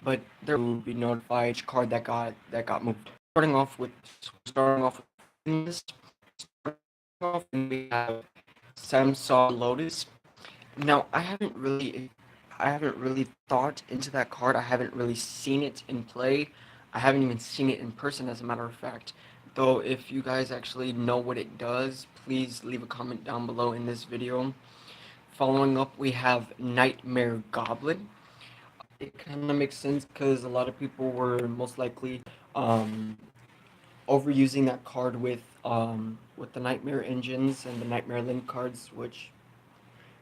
but there will be notified each card that got moved. Starting off with list. Starting off, and we have Samsung Lotus. Now, I haven't really thought into that card. I haven't really seen it in play. I haven't even seen it in person, as a matter of fact. Though, if you guys actually know what it does, please leave a comment down below in this video. Following up, we have Nightmare Goblin. It kind of makes sense because a lot of people were most likely um, overusing that card with the Nightmare engines and the Nightmare Link cards, which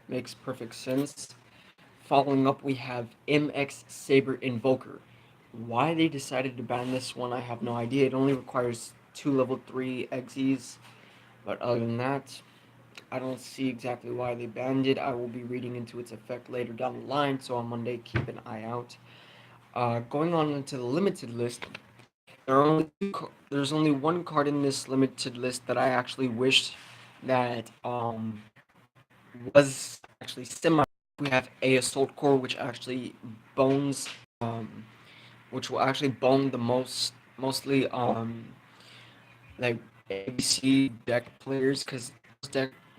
makes perfect sense. Following up, we have MX Saber Invoker. Why they decided to ban this one, I have no idea. It only requires 2 level 3 XEs, but other than that, I don't see exactly why they banned it. I will be reading into its effect later down the line, so on Monday, keep an eye out. Going on into the limited list, there's only one card in this limited list that I actually wish that was actually semi. We have a assault core, bones, um, which will actually bone the mostly like ABC deck players, because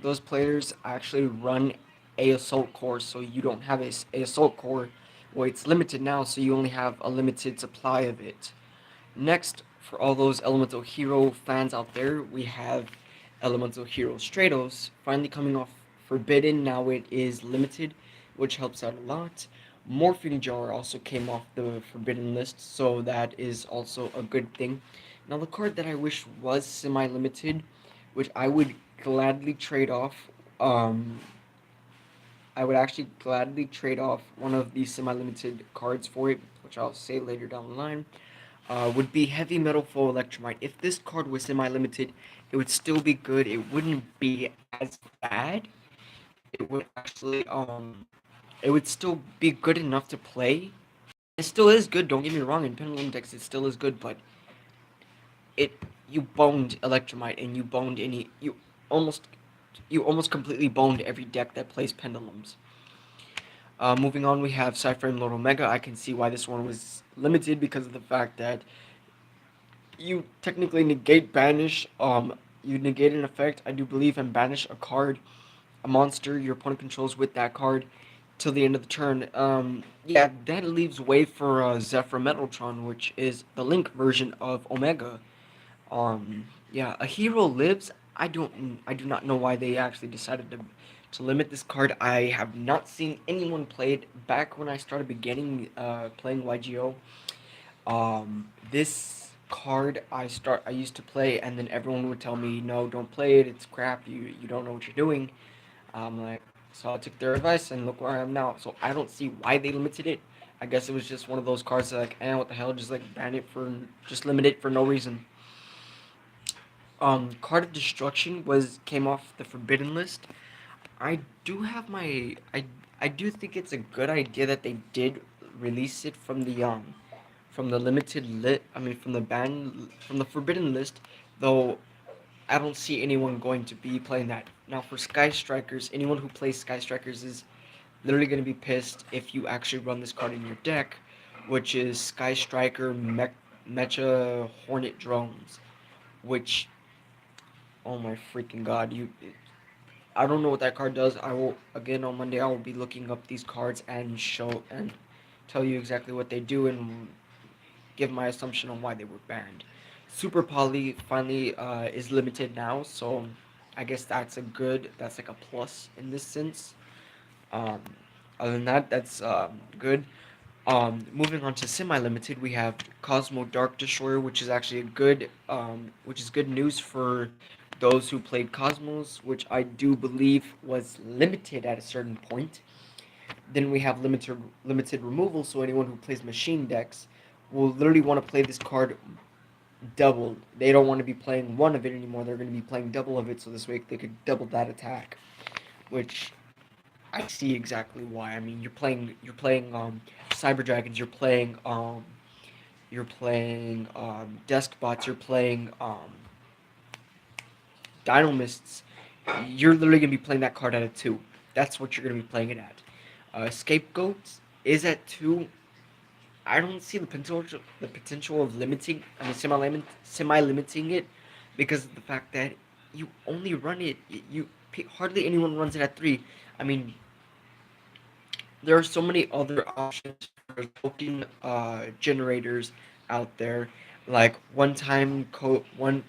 those players actually run a assault core, so you don't have a assault core. Well, it's limited now, so you only have a limited supply of it. Next, for all those Elemental Hero fans out there, we have Elemental Hero Stratos finally coming off Forbidden. Now it is limited, which helps out a lot. Morphing Jar also came off the Forbidden list, so that is also a good thing. Now, the card that I wish was semi limited, which I would gladly trade off, um, I would actually gladly trade off one of these semi limited cards for it, which I'll say later down the line, would be Heavy Metal Full Electromite. If this card was semi-limited, it would still be good. It wouldn't be as bad. It would actually, it would still be good enough to play. It still is good. Don't get me wrong. In Pendulum decks, it still is good, but it you boned Electromite and almost you almost completely boned every deck that plays Pendulums. Moving on, we have Cyframe Lord Omega. I can see why this one was limited because of the fact that you technically negate banish. You negate an effect, I do believe, and banish a card, a monster your opponent controls with that card, till the end of the turn. Yeah, that leaves way for Zephyr Metaltron, which is the Link version of Omega. Yeah, a hero lives. I do not know why they actually decided to limit this card. I have not seen anyone play it back when I started beginning playing YGO. This card I used to play, and then everyone would tell me, no, don't play it, it's crap, you don't know what you're doing. Like, so I took their advice, and look where I am now. So I don't see why they limited it. I guess it was just one of those cards that, like, what the hell, just like ban it for, just limit it for no reason. Card of Destruction came off the forbidden list. I do have my I do think it's a good idea that they did release it from the limited lit I mean from the forbidden list, though I don't see anyone going to be playing that. Now, for Sky Strikers, anyone who plays Sky Strikers is literally going to be pissed if you actually run this card in your deck, which is Sky Striker Mecha Hornet Drones, which, oh my freaking god, I don't know what that card does. I will, again, on Monday I will be looking up these cards and show and tell you exactly what they do and give my assumption on why they were banned. Super Poly finally is limited now, so I guess that's like a plus in this sense. Um, Other than that, that's good. Moving on to semi-limited, we have Cosmo Dark Destroyer, which is actually which is good news for those who played Cosmos, which I do believe was limited at a certain point. Then we have limited removal, so anyone who plays machine decks will literally want to play this card doubled. They don't want to be playing one of it anymore. They're going to be playing double of it, so this way they could double that attack, which I see exactly why. I mean, you're playing Cyber Dragons, you're playing Desk Bots, you're playing Dynamists. You're literally gonna be playing that card at a 2. That's what you're gonna be playing it at. Scapegoats is at 2. I don't see the potential of limiting. I mean, semi limiting it, because of the fact that you only run it. Hardly anyone runs it at three. I mean, there are so many other options for token generators out there, like one time code, one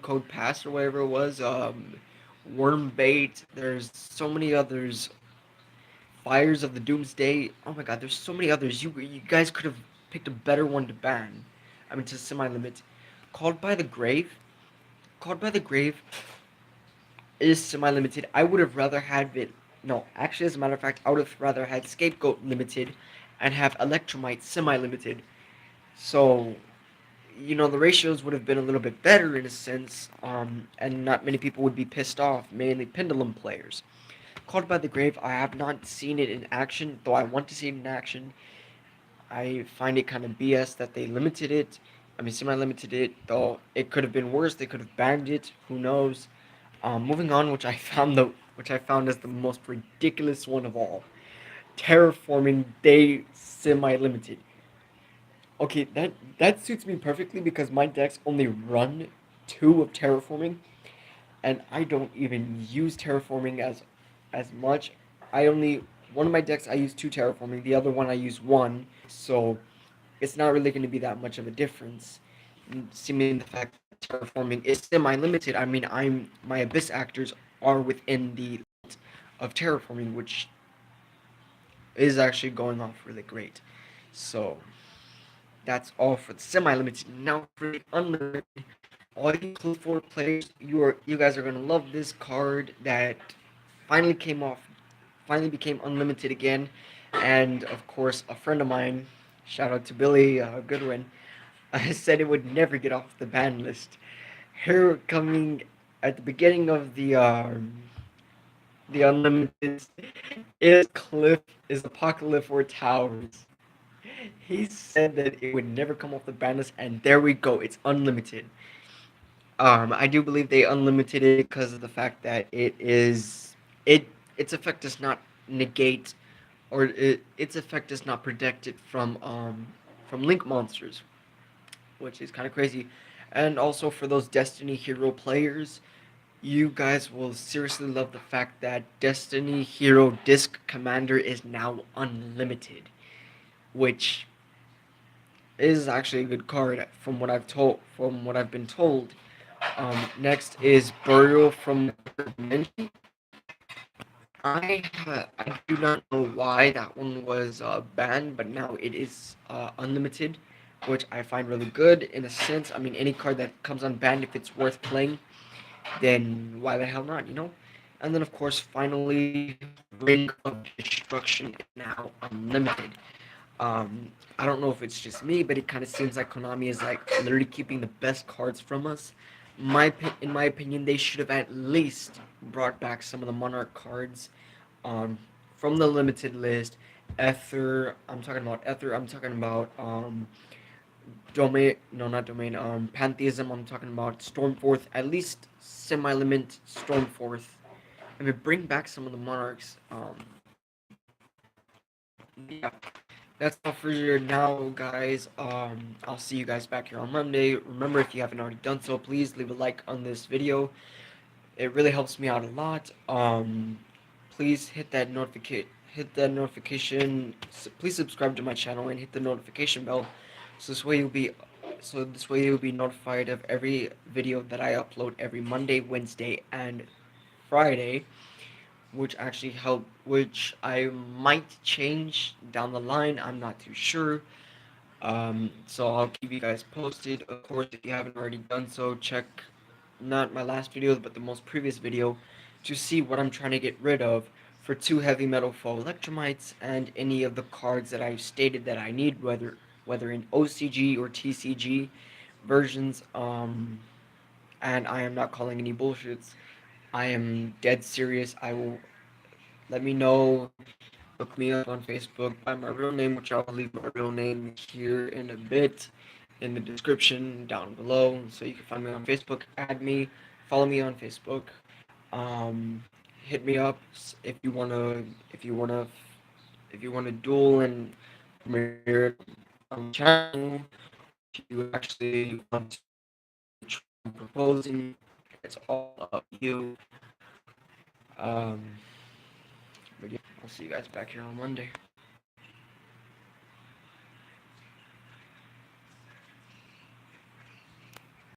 code pass or whatever it was. Worm bait. There's so many others. Fires of the Doomsday. Oh my God, there's so many others. You guys could have picked a better one to ban. I mean, to semi limit. Called by the Grave. Called by the Grave is semi limited. I would have rather had it. No, actually, as a matter of fact, I would have rather had Scapegoat limited, and have Electromite semi limited. So, the ratios would have been a little bit better in a sense, and not many people would be pissed off, mainly Pendulum players. Called by the Grave, I have not seen it in action, though I want to see it in action. I find it kind of BS that they limited it. I mean, semi-limited it, though it could have been worse. They could have banned it. Who knows? Moving on, which I found as the most ridiculous one of all. Terraforming they semi-limited. Okay, that suits me perfectly because my decks only run two of terraforming, and I don't even use terraforming as much. I only One of my decks I use two terraforming, the other one I use one. So it's not really going to be that much of a difference. Seeming the fact that terraforming is semi-limited. I mean, my abyss actors are within the limit of terraforming, which is actually going off really great. So that's all for the semi-limited. Now for the unlimited, all you Clue 4 players, you guys are gonna love this card that finally came off, finally became unlimited again, and of course a friend of mine, shout out to Billy Goodwin, said it would never get off the ban list. Here coming at the beginning of the unlimited is Apocalypse or Towers. He said that it would never come off the ban list, and there we go. It's unlimited. I do believe they unlimited it because of the fact that its effect does not negate, or its effect does not protect it from link monsters, which is kind of crazy. And also for those Destiny Hero players, you guys will seriously love the fact that Destiny Hero Disc Commander is now unlimited, which is actually a good card from what I've been told. Next is Burial from Another Dimension. I do not know why that one was banned, but now it is unlimited, which I find really good in a sense. I mean, any card that comes unbanned, if it's worth playing, then why the hell not, you know? And then, of course, finally, Ring of Destruction is now unlimited. I don't know if it's just me, but it kind of seems like Konami is like literally keeping the best cards from us. In my opinion, they should have at least brought back some of the Monarch cards, um, from the limited list. Ether, I'm talking about Ether. I'm talking about Domain. No, not Domain. Pantheism. I'm talking about Stormforth. At least semi-limit Stormforth. I mean, bring back some of the Monarchs. Yeah, that's all for now, guys. I'll see you guys back here on Monday. Remember, if you haven't already done so, please leave a like on this video. It really helps me out a lot. Please hit that notification. Please subscribe to my channel and hit the notification bell, so this way you'll be notified of every video that I upload every Monday, Wednesday, and Friday, which I might change down the line. I'm not too sure. So I'll keep you guys posted. Of course, if you haven't already done so, check not my last videos, but the most previous video to see what I'm trying to get rid of for two heavy metal foe electromites and any of the cards that I've stated that I need, whether in OCG or TCG versions. And I am not calling any bullshits. I am dead serious. I will let me know. Look me up on Facebook by my real name, which I'll leave my real name here in a bit in the description down below. So you can find me on Facebook, add me, follow me on Facebook. Um, Hit me up if you wanna duel and premiere on the channel, or if you actually want to try proposing, it's all up to you. Um, but yeah, I'll see you guys back here on Monday.